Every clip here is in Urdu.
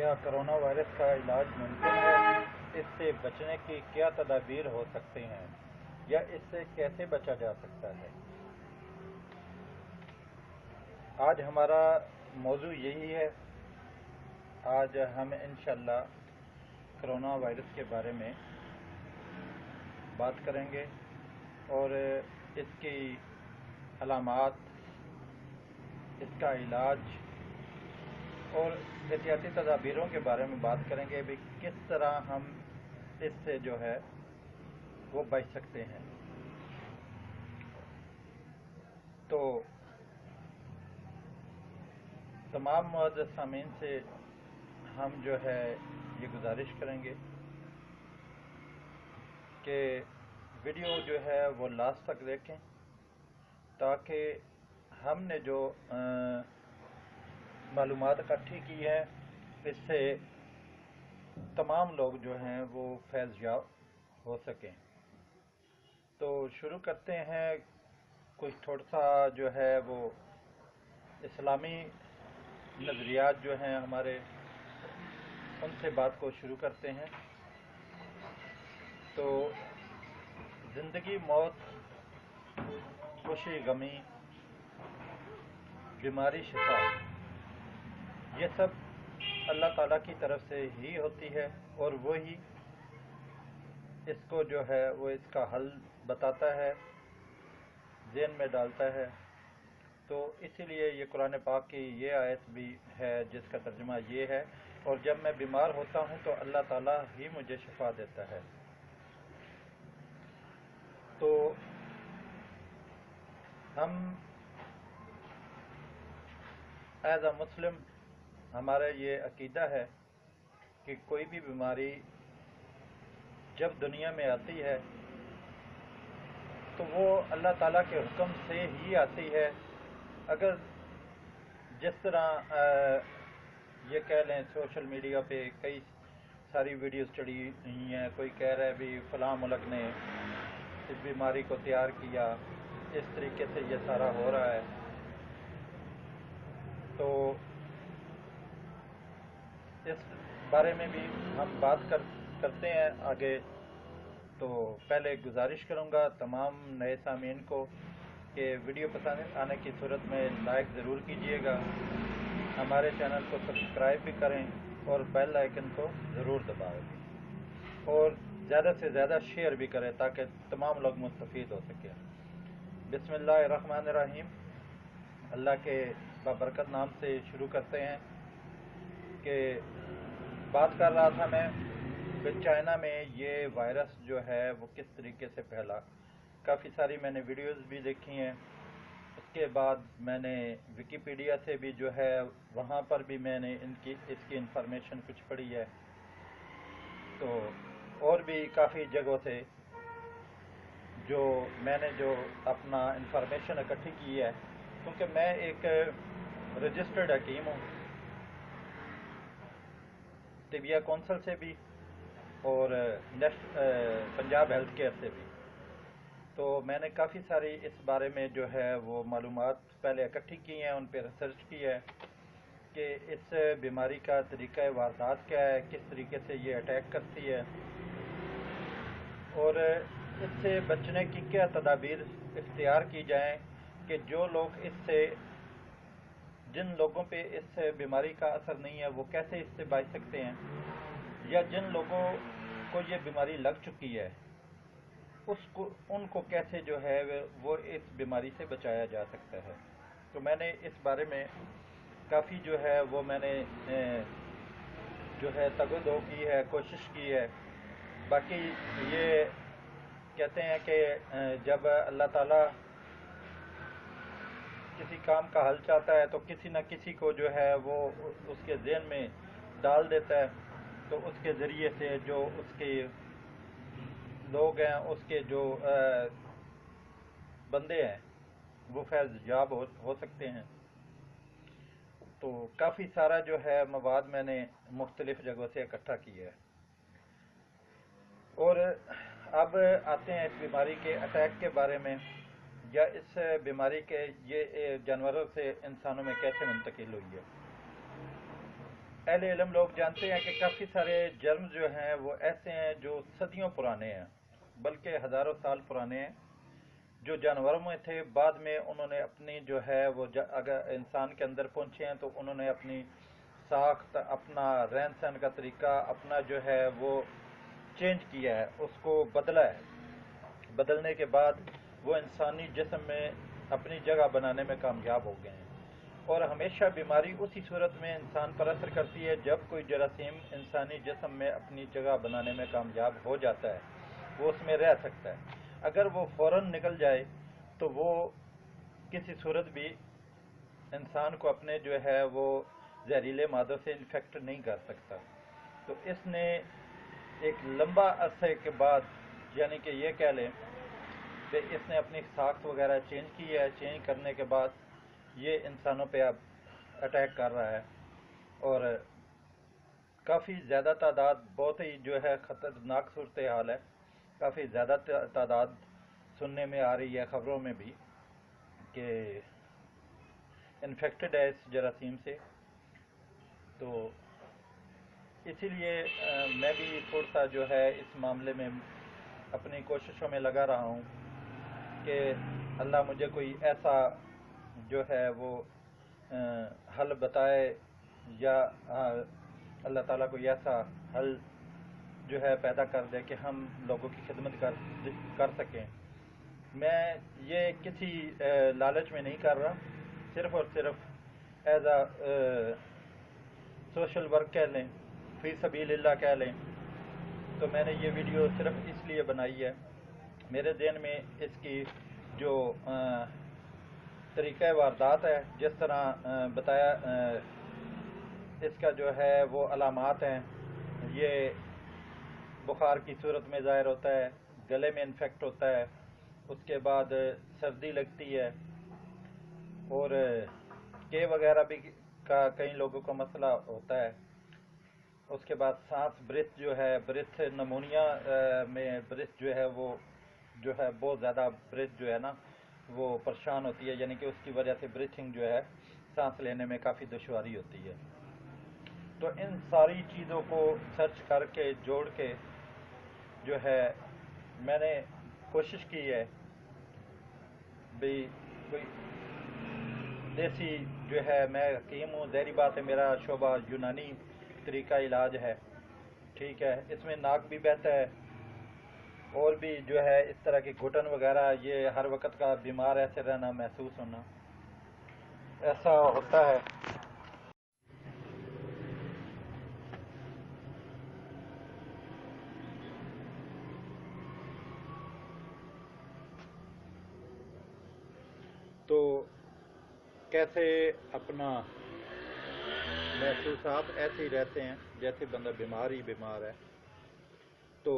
کیا کرونا وائرس کا علاج ممکن ہے؟ اس سے بچنے کی کیا تدابیر ہو سکتی ہیں یا اس سے کیسے بچا جا سکتا ہے؟ آج ہمارا موضوع یہی ہے۔ آج ہم انشاءاللہ کرونا وائرس کے بارے میں بات کریں گے اور اس کی علامات، اس کا علاج اور احتیاطی تدابیروں کے بارے میں بات کریں گے بھی کس طرح ہم اس سے جو ہے وہ بچ سکتے ہیں۔ تو تمام معزز سامعین سے ہم جو ہے یہ گزارش کریں گے کہ ویڈیو جو ہے وہ لاسٹ تک دیکھیں تاکہ ہم نے جو معلومات اکٹھی کی ہے اس سے تمام لوگ جو ہیں وہ فیض یاب ہو سکیں۔ تو شروع کرتے ہیں، کچھ تھوڑا سا جو ہے وہ اسلامی نظریات جو ہیں ہمارے، ان سے بات کو شروع کرتے ہیں۔ تو زندگی، موت، خوشی، غمی، بیماری، شفا، یہ سب اللہ تعالیٰ کی طرف سے ہی ہوتی ہے اور وہی اس کو جو ہے وہ اس کا حل بتاتا ہے، ذہن میں ڈالتا ہے۔ تو اسی لیے یہ قرآن پاک کی یہ آیت بھی ہے جس کا ترجمہ یہ ہے، اور جب میں بیمار ہوتا ہوں تو اللہ تعالیٰ ہی مجھے شفا دیتا ہے۔ تو ہم ایز اے مسلم ہمارا یہ عقیدہ ہے کہ کوئی بھی بیماری جب دنیا میں آتی ہے تو وہ اللہ تعالیٰ کے حکم سے ہی آتی ہے۔ اگر جس طرح یہ کہہ لیں سوشل میڈیا پہ کئی ساری ویڈیوز چڑھی ہوئی ہیں، کوئی کہہ رہا ہے بھی فلاں ملک نے اس بیماری کو تیار کیا، اس طریقے سے یہ سارا ہو رہا ہے۔ تو اس بارے میں بھی ہم بات کرتے ہیں آگے۔ تو پہلے گزارش کروں گا تمام نئے سامعین کو کہ ویڈیو پسند آنے کی صورت میں لائک ضرور کیجئے گا، ہمارے چینل کو سبسکرائب بھی کریں اور بیل آئیکن کو ضرور دبائیں، اور زیادہ سے زیادہ شیئر بھی کریں تاکہ تمام لوگ مستفید ہو سکیں۔ بسم اللہ الرحمن الرحیم۔ اللہ کے بابرکت نام سے شروع کرتے ہیں کہ بات کر رہا تھا میں کہ چائنا میں یہ وائرس جو ہے وہ کس طریقے سے پھیلا۔ کافی ساری میں نے ویڈیوز بھی دیکھی ہیں، اس کے بعد میں نے ویکیپیڈیا سے بھی جو ہے وہاں پر بھی میں نے اس کی انفارمیشن کچھ پڑھی ہے، تو اور بھی کافی جگہوں سے جو میں نے جو اپنا انفارمیشن اکٹھی کی ہے، کیونکہ میں ایک رجسٹرڈ حکیم ہوں طبیہ کونسل سے بھی اور پنجاب ہیلتھ کیئر سے بھی، تو میں نے کافی ساری اس بارے میں جو ہے وہ معلومات پہلے اکٹھی کی ہیں، ان پہ ریسرچ کی ہے کہ اس بیماری کا طریقہ واردات کیا ہے، کس طریقے سے یہ اٹیک کرتی ہے اور اس سے بچنے کی کیا تدابیر اختیار کی جائیں کہ جو لوگ جن لوگوں پہ اس بیماری کا اثر نہیں ہے وہ کیسے اس سے بچ سکتے ہیں، یا جن لوگوں کو یہ بیماری لگ چکی ہے ان کو کیسے جو ہے وہ اس بیماری سے بچایا جا سکتا ہے۔ تو میں نے اس بارے میں کافی جو ہے وہ میں نے جو ہے تگ و دو کی ہے، کوشش کی ہے۔ باقی یہ کہتے ہیں کہ جب اللہ تعالیٰ کسی کام کا حل چاہتا ہے تو کسی نہ کسی کو جو ہے وہ اس کے ذہن میں ڈال دیتا ہے، تو اس کے ذریعے سے جو اس کے لوگ ہیں، اس کے جو بندے ہیں وہ فیض یاب ہو سکتے ہیں۔ تو کافی سارا جو ہے مواد میں نے مختلف جگہوں سے اکٹھا کیا ہے، اور اب آتے ہیں اس بیماری کے اٹیک کے بارے میں، یا اس بیماری کے یہ جانوروں سے انسانوں میں کیسے منتقل ہوئی ہے۔ اہل علم لوگ جانتے ہیں کہ کافی سارے جرم جو ہیں وہ ایسے ہیں جو صدیوں پرانے ہیں، بلکہ ہزاروں سال پرانے ہیں، جو جانوروں میں تھے، بعد میں انہوں نے اپنی جو ہے وہ اگر انسان کے اندر پہنچے ہیں تو انہوں نے اپنی ساخت، اپنا رہن سہن کا طریقہ، اپنا جو ہے وہ چینج کیا ہے، اس کو بدلا ہے۔ بدلنے کے بعد وہ انسانی جسم میں اپنی جگہ بنانے میں کامیاب ہو گئے ہیں، اور ہمیشہ بیماری اسی صورت میں انسان پر اثر کرتی ہے جب کوئی جراثیم انسانی جسم میں اپنی جگہ بنانے میں کامیاب ہو جاتا ہے، وہ اس میں رہ سکتا ہے۔ اگر وہ فوراً نکل جائے تو وہ کسی صورت بھی انسان کو اپنے جو ہے وہ زہریلے مادوں سے انفیکٹ نہیں کر سکتا۔ تو اس نے ایک لمبا عرصے کے بعد، یعنی کہ یہ کہہ لیں کہ اس نے اپنی ساخت وغیرہ چینج کی ہے، چینج کرنے کے بعد یہ انسانوں پہ اب اٹیک کر رہا ہے، اور کافی زیادہ تعداد، بہت ہی جو ہے خطرناک صورتحال ہے، کافی زیادہ تعداد سننے میں آ رہی ہے خبروں میں بھی کہ انفیکٹڈ ہے اس جراثیم سے۔ تو اسی لیے میں بھی تھوڑا سا جو ہے اس معاملے میں اپنی کوششوں میں لگا رہا ہوں کہ اللہ مجھے کوئی ایسا جو ہے وہ حل بتائے، یا اللہ تعالیٰ کوئی ایسا حل جو ہے پیدا کر دے کہ ہم لوگوں کی خدمت کر سکیں۔ میں یہ کسی لالچ میں نہیں کر رہا، صرف اور صرف ایز اے سوشل ورک کہہ لیں، فی سبیل اللہ کہہ لیں، تو میں نے یہ ویڈیو صرف اس لیے بنائی ہے۔ میرے ذہن میں اس کی جو طریقہ واردات ہے، جس طرح بتایا، اس کا جو ہے وہ علامات ہیں، یہ بخار کی صورت میں ظاہر ہوتا ہے، گلے میں انفیکٹ ہوتا ہے، اس کے بعد سردی لگتی ہے، اور کے وغیرہ بھی کا کئی لوگوں کا مسئلہ ہوتا ہے۔ اس کے بعد سانس، برتھ جو ہے، برتھ نمونیا میں برتھ جو ہے وہ جو ہے بہت زیادہ برتھ جو ہے نا وہ پریشان ہوتی ہے، یعنی کہ اس کی وجہ سے بریتھنگ جو ہے، سانس لینے میں کافی دشواری ہوتی ہے۔ تو ان ساری چیزوں کو سرچ کر کے جوڑ کے جو ہے میں نے کوشش کی ہے بھی کوئی دیسی جو ہے، میں حکیم ہوں، ظاہری بات ہے میرا شعبہ یونانی طریقہ علاج ہے، ٹھیک ہے، اس میں ناک بھی بہتا ہے، اور بھی جو ہے اس طرح کے گھٹن وغیرہ، یہ ہر وقت کا بیمار ایسے رہنا، محسوس ہونا، ایسا ہوتا ہے۔ تو کیسے اپنا محسوسات ایسے ہی رہتے ہیں جیسے بندہ بیمار ہی بیمار ہے۔ تو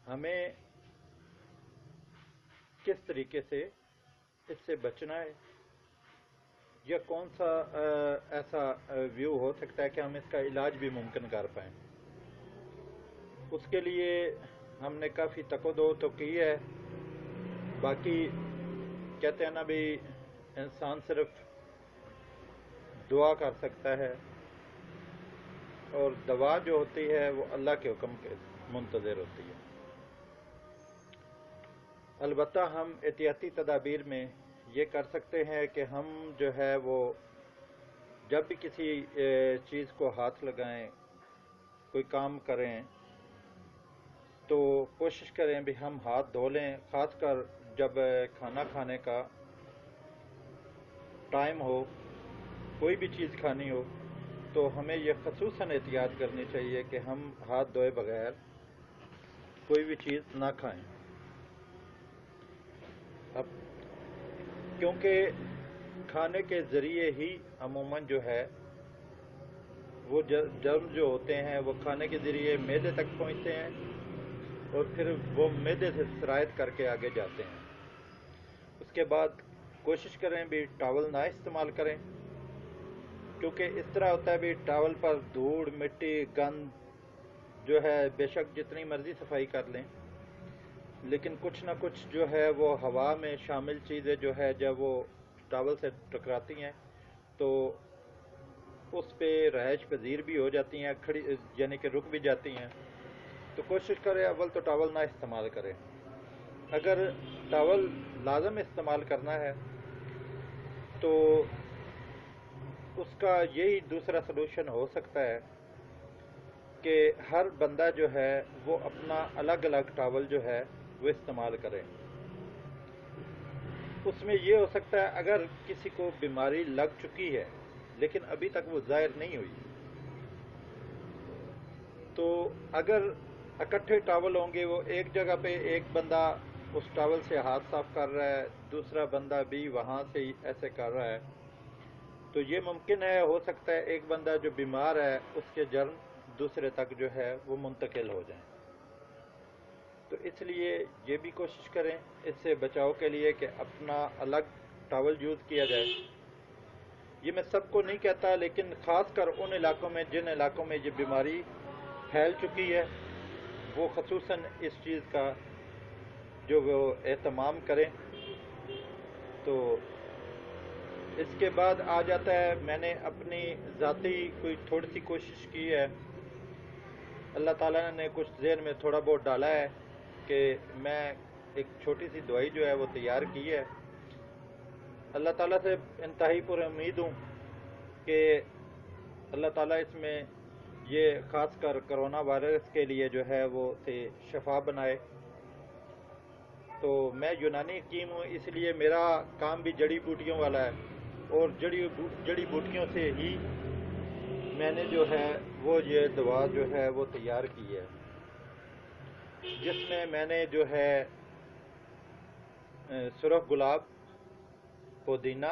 ہمیں کس طریقے سے اس سے بچنا ہے، یا کون سا ایسا ویو ہو سکتا ہے کہ ہم اس کا علاج بھی ممکن کر پائیں، اس کے لیے ہم نے کافی تک و دو تو کی ہے۔ باقی کہتے ہیں نا بھی انسان صرف دعا کر سکتا ہے، اور دوا جو ہوتی ہے وہ اللہ کے حکم کے منتظر ہوتی ہے۔ البتہ ہم احتیاطی تدابیر میں یہ کر سکتے ہیں کہ ہم جو ہے وہ جب بھی کسی چیز کو ہاتھ لگائیں، کوئی کام کریں، تو کوشش کریں بھی ہم ہاتھ دھو لیں، خاص کر جب کھانا کھانے کا ٹائم ہو، کوئی بھی چیز کھانی ہو، تو ہمیں یہ خصوصاً احتیاط کرنی چاہیے کہ ہم ہاتھ دھوئے بغیر کوئی بھی چیز نہ کھائیں۔ اب کیونکہ کھانے کے ذریعے ہی عموماً جو ہے وہ جرم جو ہوتے ہیں وہ کھانے کے ذریعے معدے تک پہنچتے ہیں، اور پھر وہ معدے سے سرایت کر کے آگے جاتے ہیں۔ اس کے بعد کوشش کریں بھی ٹاول نہ استعمال کریں، کیونکہ اس طرح ہوتا ہے بھی ٹاول پر دھوڑ، مٹی، گند جو ہے، بے شک جتنی مرضی صفائی کر لیں، لیکن کچھ نہ کچھ جو ہے وہ ہوا میں شامل چیزیں جو ہے جب وہ ٹاول سے ٹکراتی ہیں تو اس پہ رہائش پذیر بھی ہو جاتی ہیں، کھڑی یعنی کہ رک بھی جاتی ہیں، تو کوشش کریں اول تو ٹاول نہ استعمال کریں۔ اگر ٹاول لازم استعمال کرنا ہے تو اس کا یہی دوسرا سلوشن ہو سکتا ہے کہ ہر بندہ جو ہے وہ اپنا الگ الگ ٹاول جو ہے وہ استعمال کرے۔ اس میں یہ ہو سکتا ہے اگر کسی کو بیماری لگ چکی ہے لیکن ابھی تک وہ ظاہر نہیں ہوئی، تو اگر اکٹھے ٹاول ہوں گے، وہ ایک جگہ پہ ایک بندہ اس ٹاول سے ہاتھ صاف کر رہا ہے، دوسرا بندہ بھی وہاں سے ایسے کر رہا ہے، تو یہ ممکن ہے، ہو سکتا ہے ایک بندہ جو بیمار ہے اس کے جرم دوسرے تک جو ہے وہ منتقل ہو جائیں۔ تو اس لیے یہ بھی کوشش کریں اس سے بچاؤ کے لیے کہ اپنا الگ ٹاول یوز کیا جائے۔ یہ میں سب کو نہیں کہتا، لیکن خاص کر ان علاقوں میں جن علاقوں میں یہ بیماری پھیل چکی ہے وہ خصوصاً اس چیز کا جو وہ اہتمام کریں۔ تو اس کے بعد آ جاتا ہے، میں نے اپنی ذاتی کوئی تھوڑی سی کوشش کی ہے، اللہ تعالیٰ نے کچھ ذہن میں تھوڑا بہت ڈالا ہے کہ میں ایک چھوٹی سی دوائی جو ہے وہ تیار کی ہے۔ اللہ تعالیٰ سے انتہائی پر امید ہوں کہ اللہ تعالیٰ اس میں یہ خاص کر کرونا وائرس کے لیے جو ہے وہ سے شفا بنائے۔ تو میں یونانی حکیم ہوں، اس لیے میرا کام بھی جڑی بوٹیوں والا ہے، اور جڑی بوٹیوں سے ہی میں نے جو ہے وہ یہ دوا جو ہے وہ تیار کی ہے، جس میں نے جو ہے سرخ گلاب، پودینہ،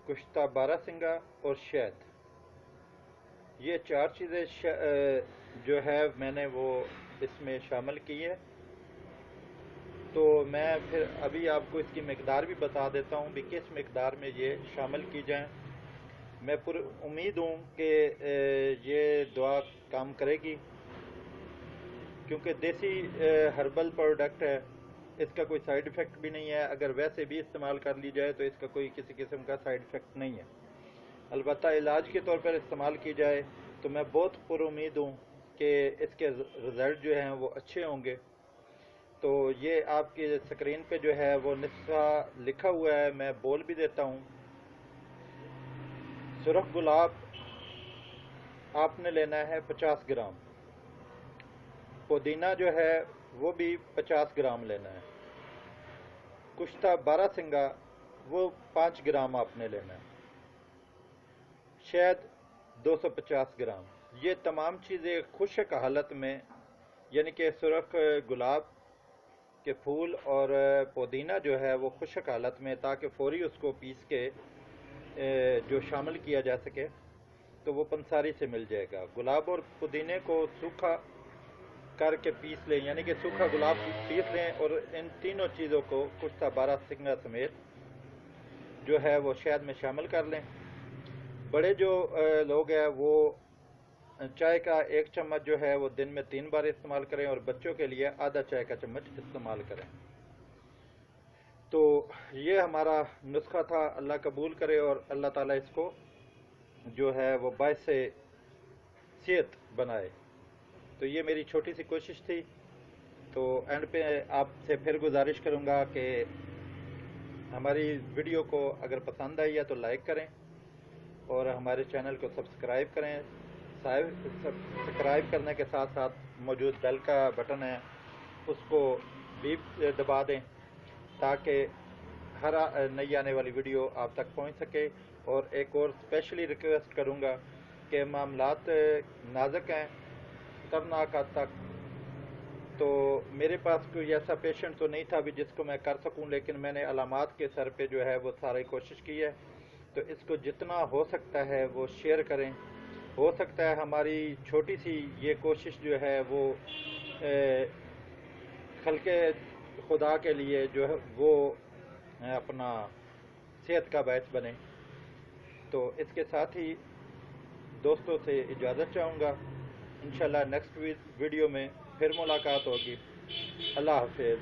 کشتہ بارہ سنگا اور شہد، یہ 4 چیزیں جو ہے میں نے وہ اس میں شامل کی ہے۔ تو میں پھر ابھی آپ کو اس کی مقدار بھی بتا دیتا ہوں بھی کس مقدار میں یہ شامل کی جائیں۔ میں پر امید ہوں کہ یہ دعا کام کرے گی، کیونکہ دیسی ہربل پروڈکٹ ہے، اس کا کوئی سائیڈ ایفیکٹ بھی نہیں ہے، اگر ویسے بھی استعمال کر لی جائے تو اس کا کوئی کسی قسم کا سائیڈ ایفیکٹ نہیں ہے، البتہ علاج کے طور پر استعمال کی جائے تو میں بہت پر امید ہوں کہ اس کے رزلٹ جو ہیں وہ اچھے ہوں گے۔ تو یہ آپ کی سکرین پہ جو ہے وہ نسخہ لکھا ہوا ہے، میں بول بھی دیتا ہوں۔ سرخ گلاب آپ نے لینا ہے 50 گرام، پودینہ جو ہے وہ بھی 50 گرام لینا ہے، کشتہ بارہ سنگا وہ 5 گرام آپ نے لینا ہے، شہد 250 گرام۔ یہ تمام چیزیں خشک حالت میں، یعنی کہ سرخ گلاب کے پھول اور پودینہ جو ہے وہ خشک حالت میں، تاکہ فوری اس کو پیس کے جو شامل کیا جا سکے تو وہ پنساری سے مل جائے گا۔ گلاب اور پودینے کو سوکھا کر کے پیس لیں، یعنی کہ سوکھا گلاب پیس لیں، اور ان تینوں چیزوں کو کشتہ بارہ سنگا سمیت جو ہے وہ شہد میں شامل کر لیں۔ بڑے جو لوگ ہیں وہ چائے کا 1 چمچ جو ہے وہ دن میں 3 بار استعمال کریں، اور بچوں کے لیے آدھا چائے کا چمچ استعمال کریں۔ تو یہ ہمارا نسخہ تھا، اللہ قبول کرے اور اللہ تعالیٰ اس کو جو ہے وہ باعث صحت بنائے۔ تو یہ میری چھوٹی سی کوشش تھی۔ تو اینڈ پہ آپ سے پھر گزارش کروں گا کہ ہماری ویڈیو کو اگر پسند آئی ہے تو لائک کریں، اور ہمارے چینل کو سبسکرائب کریں۔ سبسکرائب کرنے کے ساتھ ساتھ موجود بیل کا بٹن ہے اس کو بھی دبا دیں، تاکہ ہر نئی آنے والی ویڈیو آپ تک پہنچ سکے۔ اور ایک اور اسپیشلی ریکویسٹ کروں گا کہ معاملات نازک ہیں، خطرناک حد تک، تو میرے پاس کوئی ایسا پیشنٹ تو نہیں تھا بھی جس کو میں کر سکوں، لیکن میں نے علامات کے سر پہ جو ہے وہ ساری کوشش کی ہے۔ تو اس کو جتنا ہو سکتا ہے وہ شیئر کریں۔ ہو سکتا ہے ہماری چھوٹی سی یہ کوشش جو ہے وہ خلق خدا کے لیے جو ہے وہ اپنا صحت کا باعث بنے۔ تو اس کے ساتھ ہی دوستوں سے اجازت چاہوں گا، انشاءاللہ نیکسٹ ویڈیو میں پھر ملاقات ہوگی۔ اللہ حافظ۔